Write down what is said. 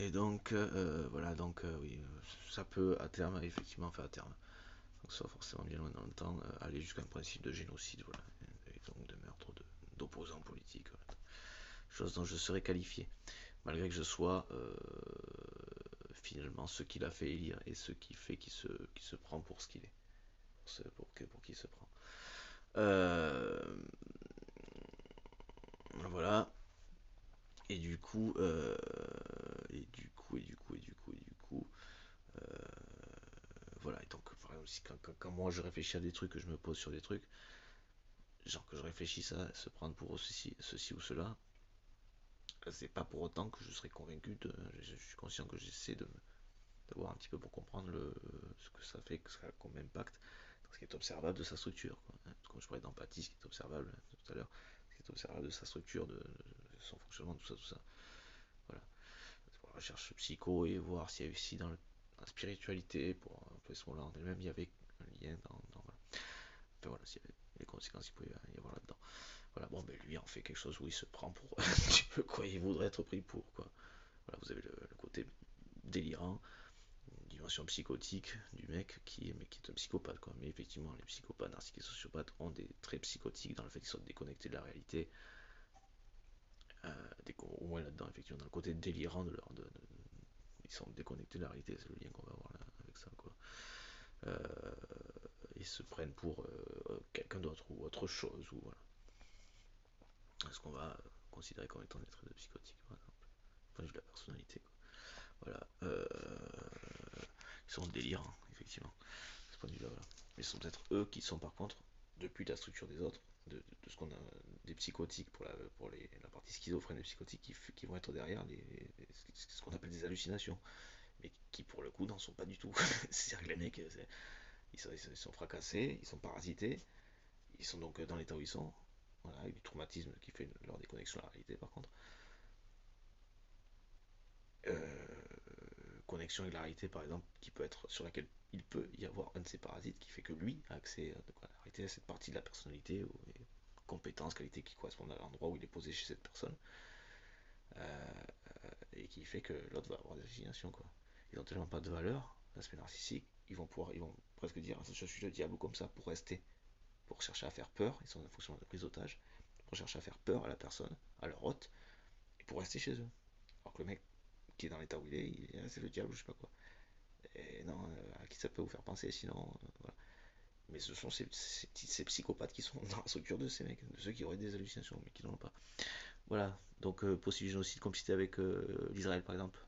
Et donc, voilà, donc oui, ça peut à terme, effectivement, enfin à terme, donc soit forcément bien loin dans le temps, aller jusqu'à un principe de génocide, voilà, et donc de meurtre d'opposants politiques, voilà. Chose dont je serais qualifié, malgré que je sois finalement ce qu'il a fait élire et ce qui fait qu'il se prend pour ce qu'il est, pour qui il se prend. Euh, voilà, et du coup, euh, voilà, et donc par exemple, quand moi je réfléchis à des trucs, que je me pose sur des trucs, genre que je réfléchisse à se prendre pour ceci ou cela, c'est pas pour autant que je serai convaincu je suis conscient que j'essaie de voir un petit peu pour comprendre ce que ça fait, que ça a comme impact, ce qui est observable de sa structure, quoi. Comme je parlais d'empathie, ce qui est observable tout à l'heure, ce qui est observable de sa structure, de son fonctionnement, tout ça. Voilà. Pour la recherche psycho et voir s'il y avait aussi dans la spiritualité, pour employer ce mot-là en elle-même, il y avait un lien voilà. Enfin, voilà, s'il y avait les conséquences qu'il pouvait y avoir là-dedans. Voilà, bon, ben lui en fait quelque chose où il se prend pour un petit peu quoi il voudrait être pris pour, quoi. Voilà, vous avez le côté délirant, une dimension psychotique du mec qui est un psychopathe, quoi. Mais effectivement, les psychopathes, narcissiques et sociopathes ont des traits psychotiques dans le fait qu'ils sont déconnectés de la réalité, au moins là-dedans, effectivement, dans le côté délirant ils sont déconnectés de la réalité, c'est le lien qu'on va avoir là, avec ça, quoi. Euh, Ils se prennent pour quelqu'un d'autre ou autre chose, ou voilà. Ce qu'on va considérer comme étant des traits de psychotique, par exemple. Point de vue de la personnalité, quoi. Voilà. Ils sont délirants, effectivement. Ce point de vue-là, voilà. Mais ce sont peut-être eux qui sont, par contre, depuis la structure des autres, de ce qu'on a des psychotiques pour la partie schizophrène des psychotiques qui vont être derrière ce qu'on appelle des hallucinations, mais qui pour le coup n'en sont pas du tout. C'est-à-dire que les mecs, ils sont fracassés, ils sont parasités, ils sont donc dans l'état où ils sont, voilà, avec du traumatisme qui fait leur déconnexion à la réalité par contre. Connexion avec la réalité par exemple, qui peut être sur laquelle il peut y avoir un de ces parasites qui fait que lui a accès à la réalité, à cette partie de la personnalité, ou les compétences, qualités qui correspondent à l'endroit où il est posé chez cette personne, et qui fait que l'autre va avoir des hallucinations, quoi. Ils ont tellement pas de valeur, l'aspect narcissique, ils vont presque dire je suis le diable comme ça pour rester, pour chercher à faire peur, ils sont en fonction de prise d'otage, pour chercher à faire peur à la personne, à leur hôte, et pour rester chez eux. Alors que le mec qui est dans l'état où c'est le diable, je sais pas quoi. Et non, à qui ça peut vous faire penser sinon, voilà. Mais ce sont ces psychopathes qui sont dans la structure de ces mecs, de ceux qui auraient des hallucinations, mais qui n'en ont pas. Voilà, donc possible génocide, complicité avec l'Israël par exemple.